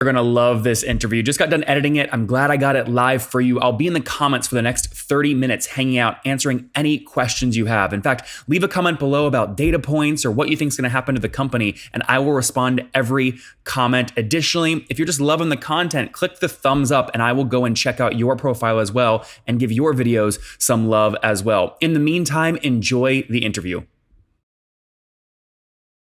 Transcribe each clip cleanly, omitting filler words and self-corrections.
You're going to love this interview. Just got done editing it. I'm glad I got it live for you. I'll be in the comments for the next 30 minutes hanging out, answering any questions you have. In fact, leave a comment below about data points or what you think is going to happen to the company, and I will respond to every comment. Additionally, if you're just loving the content, click the thumbs up and I will go and check out your profile as well and give your videos some love as well. In the meantime, enjoy the interview.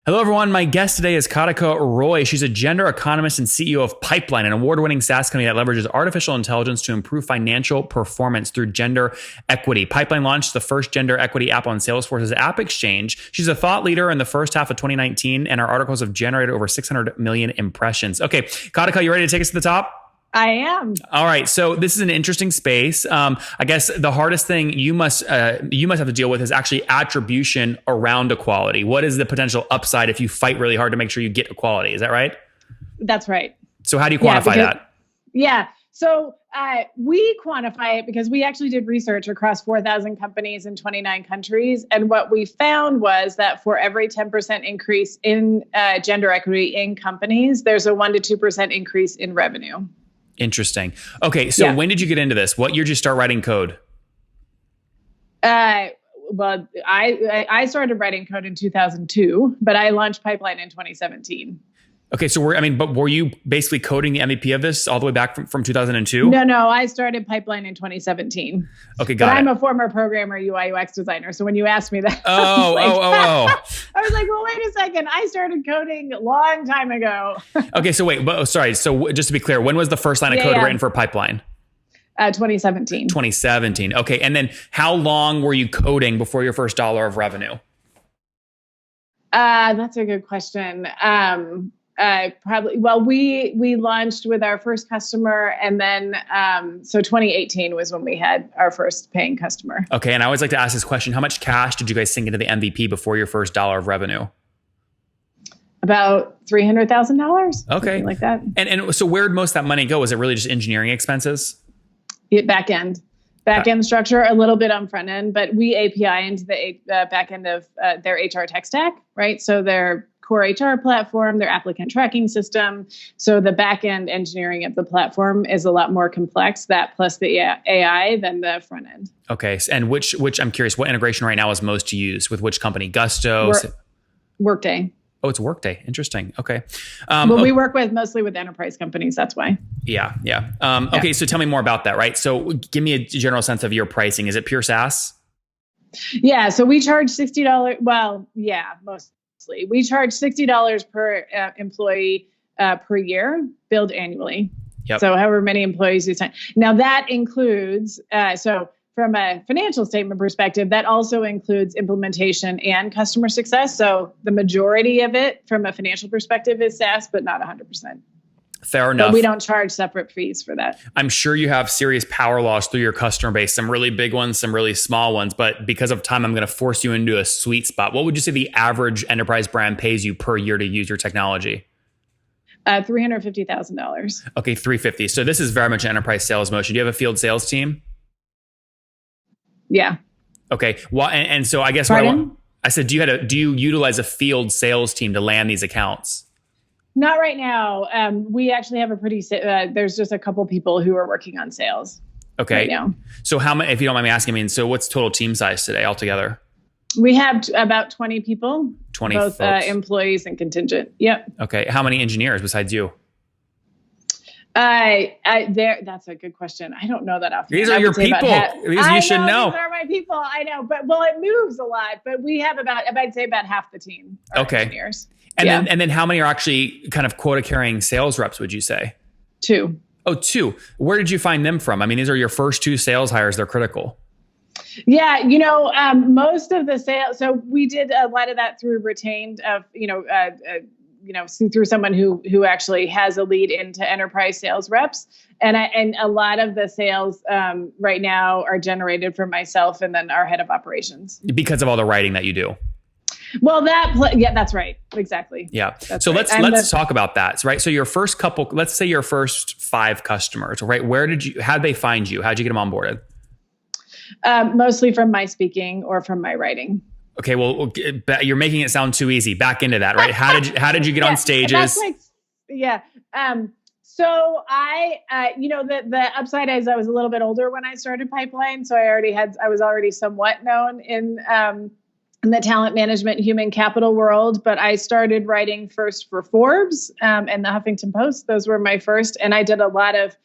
Hello, everyone. My guest today is Katica Roy. She's a gender economist and CEO of Pipeline, an award-winning SaaS company that leverages artificial intelligence to improve financial performance through gender equity. Pipeline launched the first gender equity app on Salesforce's App Exchange. She's a thought leader in the first half of 2019, and her articles have generated over 600 million impressions. Okay, Katica, you ready to take us to the top? I am. All right. So this is an interesting space. I guess the hardest thing you must have to deal with is actually attribution around equality. What is the potential upside if you fight really hard to make sure you get equality? Is that right? That's right. So how do you quantify that? Yeah. So we quantify it because we actually did research across 4,000 companies in 29 countries. And what we found was that for every 10% increase in gender equity in companies, there's a 1 to 2% increase in revenue. Interesting. Okay. So when did you get into this? What year did you start writing code? Well, I started writing code in 2002, but I launched Pipeline in 2017. Okay. So but were you basically coding the MVP of this all the way back from 2002? No, I started Pipeline in 2017. Okay, got it. I'm a former programmer, UI UX designer. So when you asked me that, I was like, well, wait a second. I started coding a long time ago. Okay. So wait, sorry. So just to be clear, when was the first line of code written for Pipeline? 2017. 2017. Okay. And then how long were you coding before your first dollar of revenue? That's a good question. We launched with our first customer, and then so 2018 was when we had our first paying customer. Okay, and I always like to ask this question: how much cash did you guys sink into the MVP before your first dollar of revenue? About $300,000. Okay, like that. And so where did most of that money go? Was it really just engineering expenses? Back end structure, a little bit on front end, but we API into the back end of their HR tech stack, right? So their core HR platform, their applicant tracking system. So the back end engineering of the platform is a lot more complex, that plus the AI, than the front end. Okay. And which I'm curious, what integration right now is most used with which company? Gusto? Workday. Oh, it's Workday. Interesting. Okay. We work mostly with enterprise companies. That's why. Yeah. Okay. So tell me more about that, right? So give me a general sense of your pricing. Is it pure SaaS? Yeah. So we charge $60. Well, yeah, mostly. We charge $60 per employee per year, billed annually. Yep. So however many employees you sign. Now that includes, so from a financial statement perspective, that also includes implementation and customer success. So the majority of it from a financial perspective is SaaS, but not 100%. Fair enough. But we don't charge separate fees for that. I'm sure you have serious power laws through your customer base, some really big ones, some really small ones. But because of time, I'm going to force you into a sweet spot. What would you say the average enterprise brand pays you per year to use your technology? $350,000. Okay, $350,000. So this is very much an enterprise sales motion. Do you have a field sales team? Yeah. Okay. Well, and so I guess I said, do you utilize a field sales team to land these accounts? Not right now. We actually have there's just a couple people who are working on sales. Okay. Right now. So how many, if you don't mind me asking, so what's total team size today altogether? We have about 20 people. 20 both employees and contingent. Yep. Okay. How many engineers besides you? That's a good question. I don't know that offhand. These are your people. You should know. These are my people. I know, but it moves a lot. But we have I'd say about half the team are engineers. And then how many are actually kind of quota carrying sales reps, would you say? 2. Oh, 2. Where did you find them from? I mean, these are your first 2 sales hires. They're critical. Yeah. Most of the sales. So we did a lot of that through retained through someone who actually has a lead into enterprise sales reps. And a lot of the sales right now are generated from myself and then our head of operations. Because of all the writing that you do. Well, that's right. Exactly. Yeah. So let's talk about that. Right. So your first couple, let's say your first 5 customers, right? How'd they find you? How'd you get them onboarded? Mostly from my speaking or from my writing. Okay. Well, you're making it sound too easy. Back into that, right? How did you get on stages? So the upside is I was a little bit older when I started Pipeline. So I was already somewhat known in the talent management, human capital world, but I started writing first for Forbes and the Huffington Post. Those were my first. And I did a lot of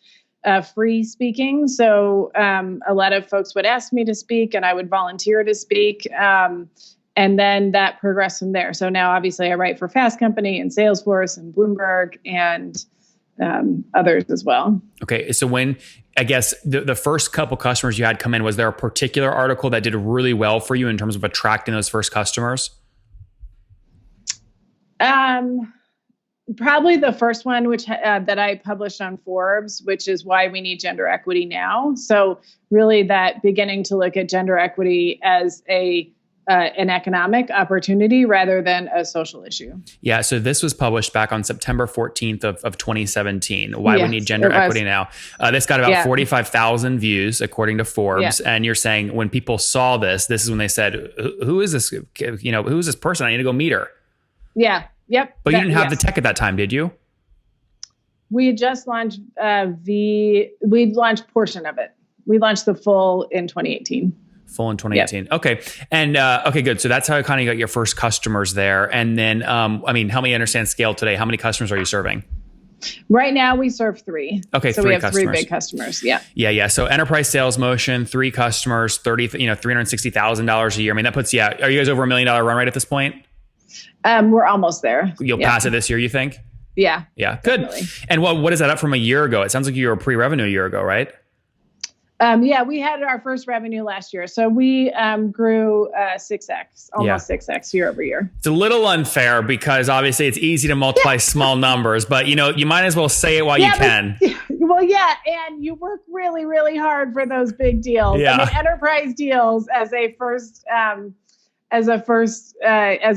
free speaking. So a lot of folks would ask me to speak and I would volunteer to speak. And then that progressed from there. So now obviously I write for Fast Company and Salesforce and Bloomberg and others as well. Okay. So when, I guess the first couple customers you had come in, was there a particular article that did really well for you in terms of attracting those first customers? Probably the first one, which that I published on Forbes, which is why we need gender equity now. So really that beginning to look at gender equity as an economic opportunity rather than a social issue. Yeah. So this was published back on September 14th of 2017. Why we need gender equity now. This got about 45,000 views according to Forbes. And you're saying when people saw this is when they said, who is this? Who is this person? I need to go meet her. Yeah. Yep. But you didn't have the tech at that time, did you? We had just launched we launched portion of it. We launched the full in 2018. Full in 2018. Yep. Okay. And okay, good. So that's how kind of got your first customers there. And then, help me understand scale today. How many customers are you serving? Right now we serve 3. Okay. So we have customers. 3 big customers. Yeah. Yeah. So enterprise sales motion, 3 customers, $360,000 a year. I mean, that puts you out. Are you guys over $1 million run rate at this point? We're almost there. You'll pass it this year, you think? Yeah. Yeah. Good. Definitely. And what is that up from a year ago? It sounds like you were pre-revenue a year ago, right? We had our first revenue last year. So we grew 6x, almost 6x year over year. It's a little unfair because obviously it's easy to multiply small numbers, but you might as well say it while you can. And you work really, really hard for those big deals. Yeah. I mean, enterprise deals as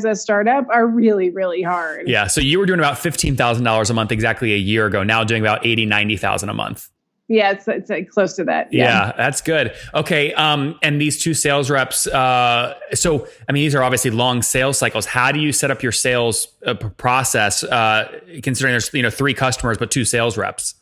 a startup are really, really hard. Yeah. So you were doing about $15,000 a month exactly a year ago, now doing about $90,000 a month. Yeah, it's close to that. Yeah, that's good. Okay, and these 2 sales reps. These are obviously long sales cycles. How do you set up your sales process, considering there's 3 customers but 2 sales reps?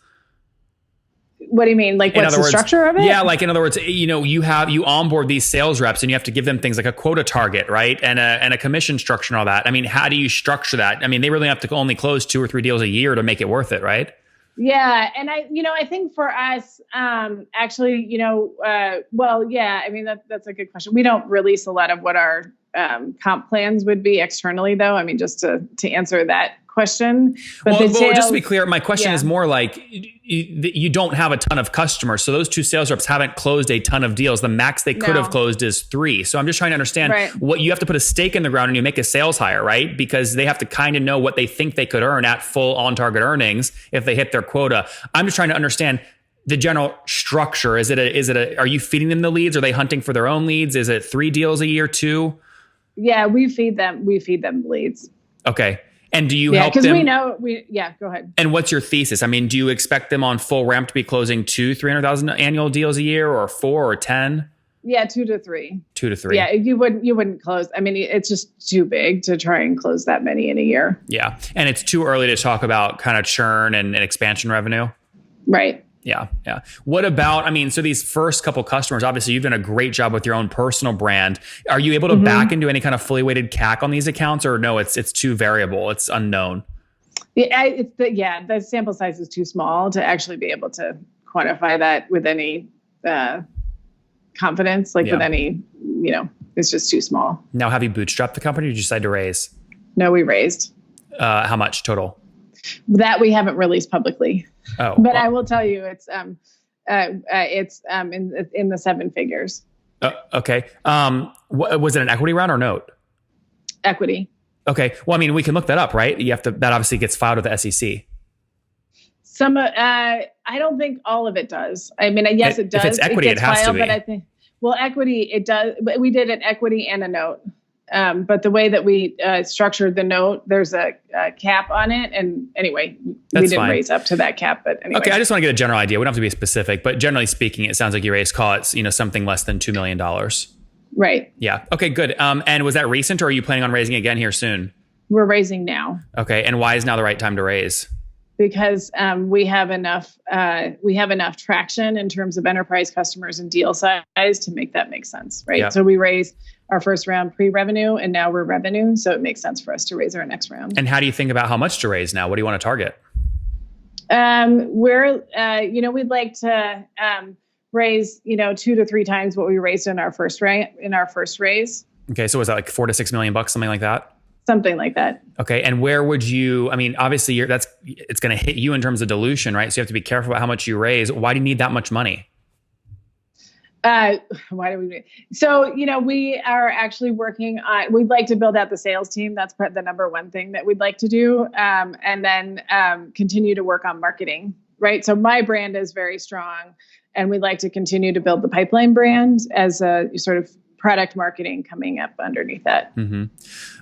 What do you mean? Like, what's the structure of it? Yeah, like in other words, you onboard these sales reps and you have to give them things like a quota target, right, and a commission structure and all that. I mean, how do you structure that? I mean, they really have to only close 2 or 3 deals a year to make it worth it, right? Yeah. And I think for us, that's a good question. We don't release a lot of what our comp plans would be externally though. I mean, just to answer that question. But just to be clear, my question is more like you don't have a ton of customers. So those 2 sales reps haven't closed a ton of deals. The max they could have closed is 3. So I'm just trying to understand what you have to put a stake in the ground and you make a sales hire, right? Because they have to kind of know what they think they could earn at full on target earnings if they hit their quota. I'm just trying to understand the general structure. Are you feeding them the leads? Are they hunting for their own leads? Is it 3 deals a year, 2? Yeah, we feed them leads. Okay. And do you help them? Because go ahead. And what's your thesis? I mean, do you expect them on full ramp to be closing 200,000-300,000 annual deals a year, or 4 or 10? Yeah, 2 to 3. 2 to 3. Yeah, you wouldn't close. I mean, it's just too big to try and close that many in a year. Yeah. And it's too early to talk about kind of churn and expansion revenue. Right. Yeah. Yeah. What about, so these first couple customers, obviously you've done a great job with your own personal brand. Are you able to back into any kind of fully weighted CAC on these accounts, or no, it's too variable, it's unknown? Yeah, the sample size is too small to actually be able to quantify that with any confidence, with any, it's just too small. Now, have you bootstrapped the company or did you decide to raise? No, we raised. How much total? That we haven't released publicly. Oh, but I will tell you, it's in the 7 figures. Okay. Was it an equity round or note? Equity. Okay. Well, we can look that up, right? That obviously gets filed with the SEC. Some, I don't think all of it does. Yes, it does. If it's equity, it has to be. But I think, equity, it does. But we did an equity and a note. But the way that we structured the note, there's a cap on it. And anyway, we didn't raise up to that cap. But anyway. Okay, I just want to get a general idea. We don't have to be specific, but generally speaking, it sounds like you raised, call it, something less than $2 million. Right. Yeah. Okay, good. And was that recent, or are you planning on raising again here soon? We're raising now. Okay. And why is now the right time to raise? because we have enough traction in terms of enterprise customers and deal size to make that make sense, right? Yep. So we raised our first round pre-revenue, and now we're revenue, so it makes sense for us to raise our next round. And how do you think about how much to raise now? What do you want to target? We'd like to raise 2 to 3 times what we raised in our first raise. Okay, so was that like $4 to $6 million, something like that? Something like that. Okay, and where would you? I mean, obviously, it's going to hit you in terms of dilution, right? So you have to be careful about how much you raise. Why do you need that much money? Why do we? So, we are actually working on. We'd like to build out the sales team. That's the number one thing that we'd like to do, and then continue to work on marketing. Right. So my brand is very strong, and we'd like to continue to build the Pipeline brand as a sort of product marketing coming up underneath that. Mm-hmm.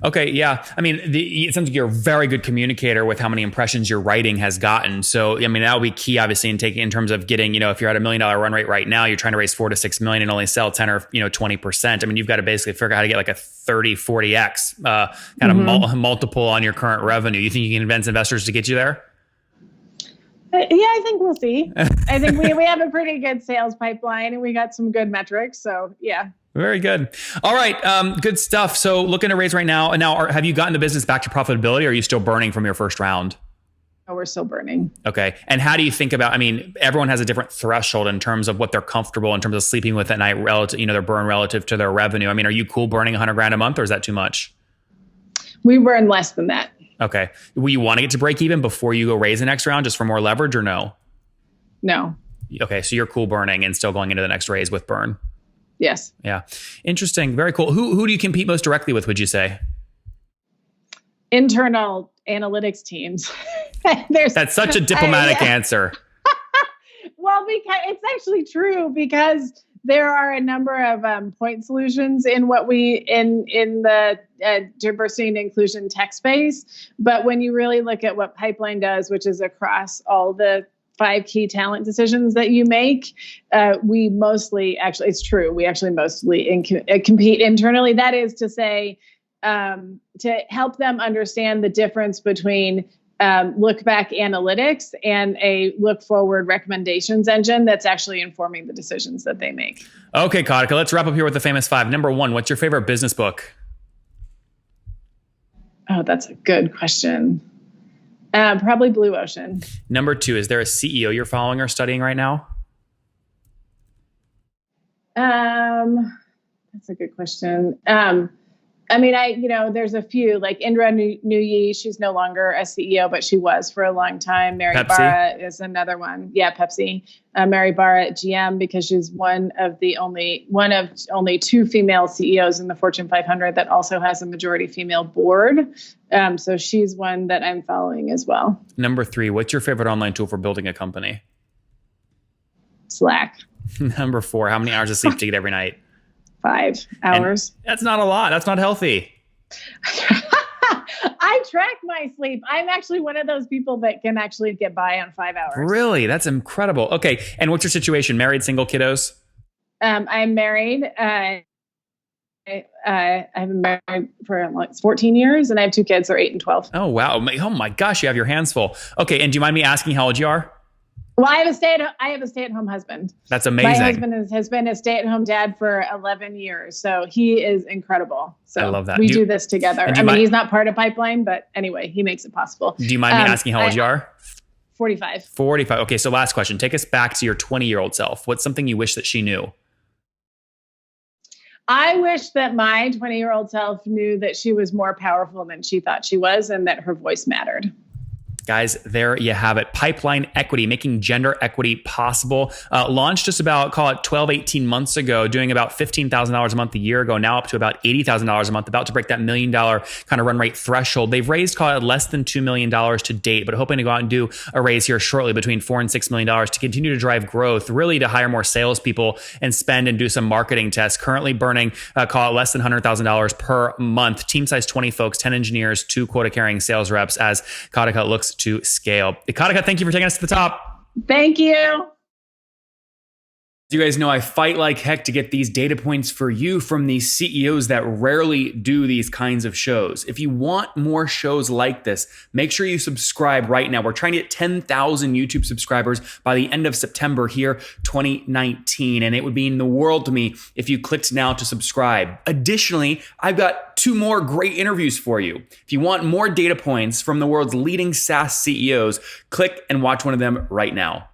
Okay. Yeah. I mean, it sounds like you're a very good communicator with how many impressions your writing has gotten. So, I mean, that would be key, obviously, in terms of getting, if you're at $1 million run rate right now, you're trying to raise 4 to 6 million and only sell 10 or 20%. I mean, you've got to basically figure out how to get like a 30, 40x kind of multiple on your current revenue. You think you can convince investors to get you there? Yeah, I think we'll see. I think we have a pretty good sales pipeline, and we got some good metrics. So yeah. Very good. All right. Good stuff. So looking to raise right now. And now, have you gotten the business back to profitability, or are you still burning from your first round? Oh, we're still burning. Okay. And how do you think about, everyone has a different threshold in terms of what they're comfortable in terms of sleeping with at night relative, their burn relative to their revenue. Are you cool burning $100,000 a month, or is that too much? We burn less than that. Okay. Will you want to get to break even before you go raise the next round just for more leverage, or no? No. Okay. So you're cool burning and still going into the next raise with burn. Yes. Yeah. Interesting. Very cool. Who do you compete most directly with, would you say? Internal analytics teams. That's such a diplomatic answer. Well, because it's actually true, because there are a number of point solutions in the diversity and inclusion tech space. But when you really look at what Pipeline does, which is across all the 5 key talent decisions that you make, we mostly, actually, it's true, we actually mostly compete internally. That is to say, to help them understand the difference between look back analytics and a look forward recommendations engine that's actually informing the decisions that they make. Okay, Katica, let's wrap up here with the famous 5. Number 1, what's your favorite business book? Oh, that's a good question. Probably Blue Ocean. Number 2, is there a CEO you're following or studying right now? That's a good question. There's a few, like Indra Nooyi. She's no longer a CEO, but she was for a long time. Mary Pepsi? Barra is another one. Yeah, Pepsi. Mary Barra at GM, because she's one of only 2 female CEOs in the Fortune 500 that also has a majority female board. So she's one that I'm following as well. Number 3, what's your favorite online tool for building a company? Slack. Number 4, how many hours of sleep do you get every night? 5 hours. And that's not a lot. That's not healthy. I track my sleep. I'm actually one of those people that can actually get by on 5 hours. Really? That's incredible. Okay. And what's your situation? Married, single, kiddos? I'm married. I've been married for like 14 years, and I have 2 kids. They're 8 and 12. Oh, wow. Oh my gosh. You have your hands full. Okay. And do you mind me asking how old you are? Well, I have a stay-at-home husband. That's amazing. My husband has been a stay-at-home dad for 11 years. So he is incredible. So I love that. We do this together. He's not part of Pipeline, but anyway, he makes it possible. Do you mind me asking how old you are? 45. 45. Okay. So last question. Take us back to your 20-year-old self. What's something you wish that she knew? I wish that my 20-year-old self knew that she was more powerful than she thought she was, and that her voice mattered. Guys, there you have it. PipelineEquity, making gender equity possible. Launched just about, call it 12, 18 months ago, doing about $15,000 a month a year ago, now up to about $80,000 a month, about to break that $1 million kind of run rate threshold. They've raised, call it less than $2 million to date, but hoping to go out and do a raise here shortly between $4 and $6 million to continue to drive growth, really to hire more salespeople and spend and do some marketing tests. Currently burning, call it less than $100,000 per month. Team size 20 folks, 10 engineers, 2 quota carrying sales reps as Katica looks to scale. Katica, thank you for taking us to the top. Thank you. You guys know I fight like heck to get these data points for you from these CEOs that rarely do these kinds of shows. If you want more shows like this, make sure you subscribe right now. We're trying to get 10,000 YouTube subscribers by the end of September here, 2019. And it would mean the world to me if you clicked now to subscribe. Additionally, I've got 2 more great interviews for you. If you want more data points from the world's leading SaaS CEOs, click and watch one of them right now.